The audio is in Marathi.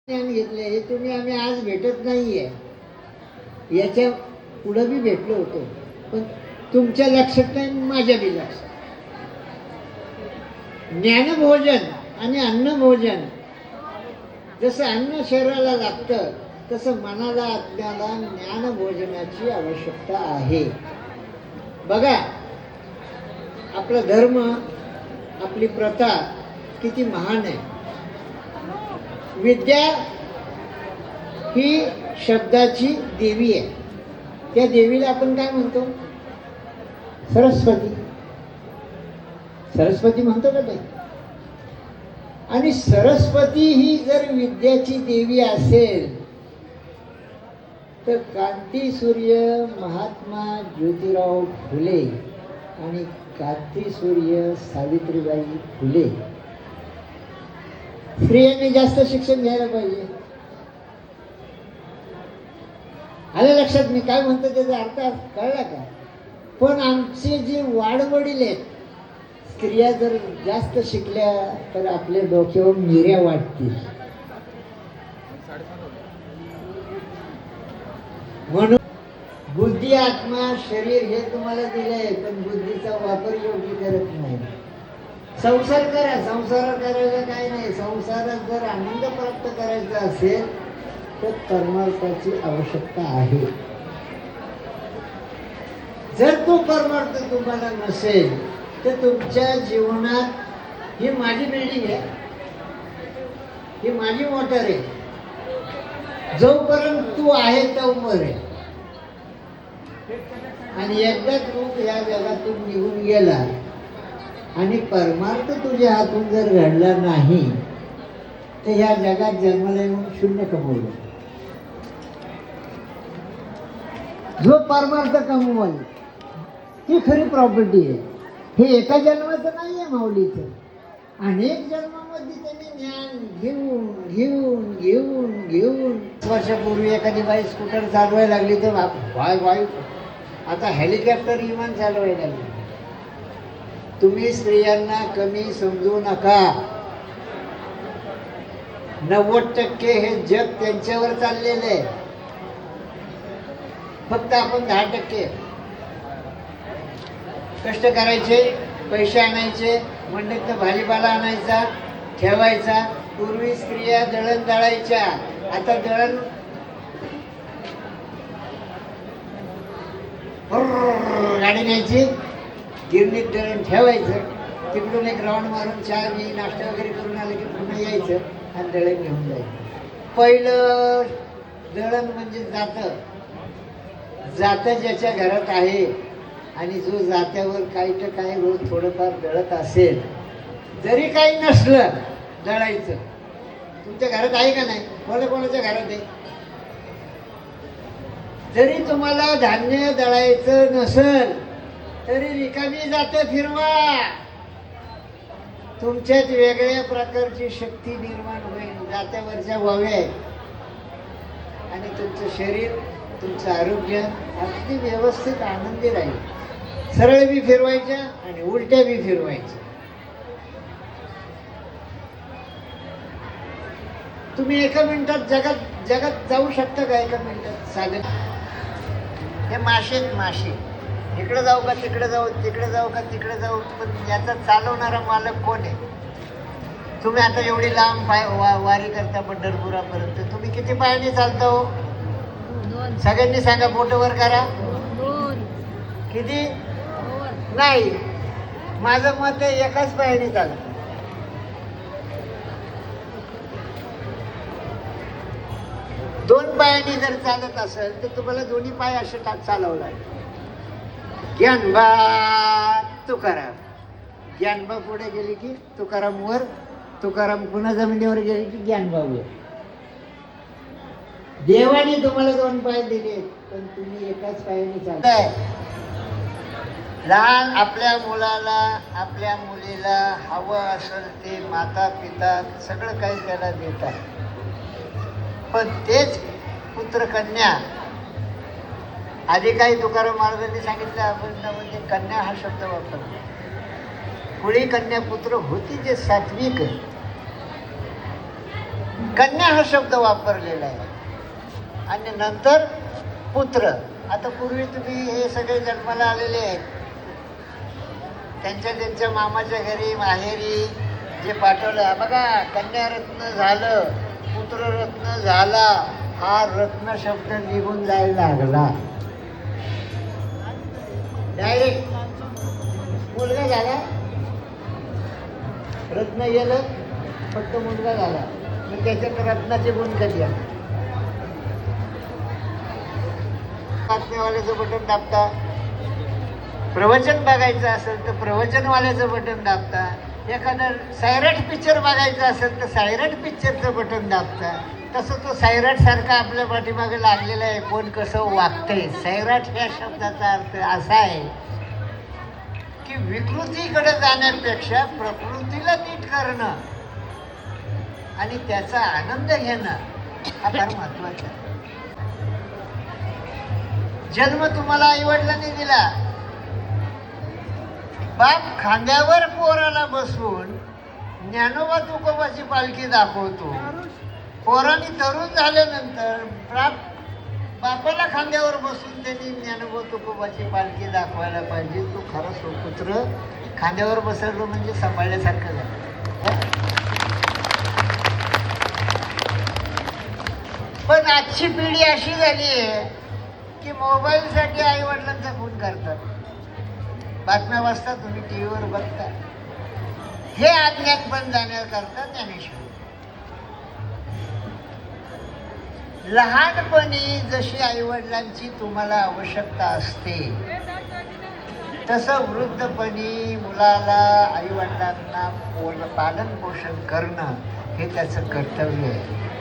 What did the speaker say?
ज्ञान घेतले हे तुम्ही आम्ही आज भेटत नाहीये, याच्या पुढे बी भेटलो होतो, पण तुमच्या लक्षात नाही, माझ्या बी लक्षात. ज्ञानभोजन आणि अन्नभोजन, जसं अन्न शरीराला लागतं तसं मनाला आपल्याला ज्ञानभोजनाची आवश्यकता आहे. बघा, आपला धर्म, आपली प्रथा किती महान आहे. विद्या ही शब्दाची देवी आहे. त्या देवीला आपण काय म्हणतो? सरस्वती. सरस्वती म्हणतो का ते? आणि सरस्वती ही जर विद्याची देवी असेल तर कांती सूर्य महात्मा ज्योतिराव फुले आणि कांती सूर्य सावित्रीबाई फुले स्त्रियांनी जास्त शिक्षण घ्यायला पाहिजे. आलं लक्षात मी काय म्हणतो? त्याचा अर्थ कळला का? पण आमचे जे वाडवडील आहेत, स्त्रिया जर जास्त शिकल्या तर आपल्या डोक्यावर मिऱ्या वाटतील. म्हणून बुद्धी, आत्मा, शरीर हे तुम्हाला दिलंय, पण बुद्धीचा वापर योग्य करत नाही. संसार करा, संसार करायला काय नाही. संसारात जर आनंद प्राप्त करायचा असेल तर परमार्थाची आवश्यकता आहे. जर तो परमार्थ तुम्हाला नसेल तर तुमच्या जीवनात, ही माझी बिल्डिंग आहे, ही माझी मोटर आहे, जोपर्यंत तू आहे तोवर आहे. आणि एकदा तू या जगातून निघून गेला आणि परमार्थ तुझ्या हातून जर घडला नाही तर ह्या जगात जन्माला येऊन शून्य कमवलं. जो परमार्थ कमवाल ही खरी प्रॉपर्टी आहे. हे एका जन्माचं नाही आहे माऊलीचं. अनेक जन्मामध्ये त्यांनी ज्ञान घेऊन घेऊन घेऊन घेऊन. वर्षापूर्वी एखादी बाई स्कूटर चालवायला लागली तर वाय आता हेलिकॉप्टर विमान चालवायला लागली. तुम्ही स्त्रियांना कमी समजू नका. 90% हे जग त्यांच्यावर चाललेलं आहे, फक्त आपण 10% कष्ट करायचे, पैसे आणायचे, मंडईत भाजीपाला आणायचा, ठेवायचा. पूर्वी स्त्रिया दळण दळायच्या, आता दळण गाडी न्यायची, गिरणीत दळण ठेवायचं, तिकडून एक राऊंड मारून चहा घे, नाश्ता वगैरे करून आलं की पुन्हा यायचं आणि दळण घेऊन जायचं. पहिलं दळण म्हणजे जातं ज्याच्या घरात आहे आणि जो जात्यावर काही तर काही रोज थोडंफार दळत असेल, जरी काही नसलं दळायचं. तुमच्या घरात आहे का नाही? कोणाच्या घरात आहे? जरी तुम्हाला धान्य दळायचं नसेल तरी रिकामी जातं फिरवा. तुमच्यात वेगळ्या प्रकारची शक्ती निर्माण होईल. जात्यावरच्या वाव्या आणि तुमचं शरीर, तुमचं आरोग्य अगदी व्यवस्थित आनंदी राहील. सरळ बी फिरवायच्या आणि उलट्या बी फिरवायच्या. तुम्ही एका मिनिटात जगात जाऊ शकता का? एका मिनिटात साधन. हे मासे इकडे जाऊ का तिकडे जाऊ, तिकडे जाऊ का तिकडे जाऊ, पण याचा चालवणारा मालक कोण आहे? तुम्ही आता एवढी लांब वारी करता पंढरपुरापर्यंत, तुम्ही किती पायाने चालता हो? सगळ्यांनी सांगा, बोट वर करा. किती? नाही, माझं मत आहे एकाच पायाने चालतं. दोन पायाने जर चालत असेल तर तुम्हाला दोन्ही पाय असे चालवं लागेल. ज्ञानबा तुकाराम, ज्ञानबा पुढे गेली की तुकाराम वर, तुकाराम पुन्हा जमिनीवर गेली की ज्ञानबा वर. देवाने तुम्हाला दोन पाय दिले, पण तुम्ही एकाच पायाने चालताय. लहान आपल्या मुलाला, आपल्या मुलीला हवं असेल ते माता पिता सगळं काही त्याला देतात, पण तेच पुत्र कन्या, आधी काही तुकाराम महाराजांनी सांगितलं, आपण म्हणजे कन्या हा शब्द वापरतो. पुढे कन्या पुत्र होती जे सात्विक, कन्या हा शब्द वापरलेला आहे. आणि नंतर पुत्र. आता पूर्वी तुम्ही हे सगळे जन्माला आलेले आहेत, त्यांच्या त्यांच्या मामाच्या घरी माहेरी जे पाठवलं, बघा कन्यारत्न झालं, पुत्ररत्न झाला, हा रत्न शब्द निघून जायला लागला. डायरेक्ट मुलगा झाला, रत्न गेलं, फक्त मुलगा झाला. मग त्याच्यात रत्नाचे गुण कधी आहे? बातमीवाल्याचं बटन दाबता, प्रवचन बघायचं असेल तर प्रवचनवाल्याचं बटन दाबता, एखादं सायराट पिक्चर बघायचं असेल तर सायराट पिक्चरचं बटन दाबता. तसं तो सायराट सारखा आपल्या पाठीमागे लागलेला आहे. कोण कसं वागतंय. सायराट या शब्दाचा अर्थ असा आहे की विकृतीकडे जाण्यापेक्षा प्रकृतीला नीट करणं आणि त्याचा आनंद घेणं हा फार महत्वाचा आहे. जन्म तुम्हाला आईवडिलांनी दिला, बाप खांद्यावर पोराला बसून ज्ञानोबा तुकोबाची पालखी दाखवतो. पोरांनी तरुण झाल्यानंतर बापाला खांद्यावर बसून त्यांनी ज्ञानोबा तुकोबाची पालखी दाखवायला पाहिजे. तो खरं सुपुत्र खांद्यावर बसवलं म्हणजे सांभाळल्यासारखं झालं. पण आजची पिढी अशी झाली आहे की मोबाईलसाठी आई वडिलांचा खून करतात, बातम्या वाचता, तुम्ही टीव्हीवर बघता. हे अज्ञानपण जाण्याकरता ज्ञानेश्वर. लहानपणी जशी आईवडिलांची तुम्हाला आवश्यकता असते तसं वृद्धपणी मुलाला आईवडिलांना पालन पोषण करणं हे त्याचं कर्तव्य आहे.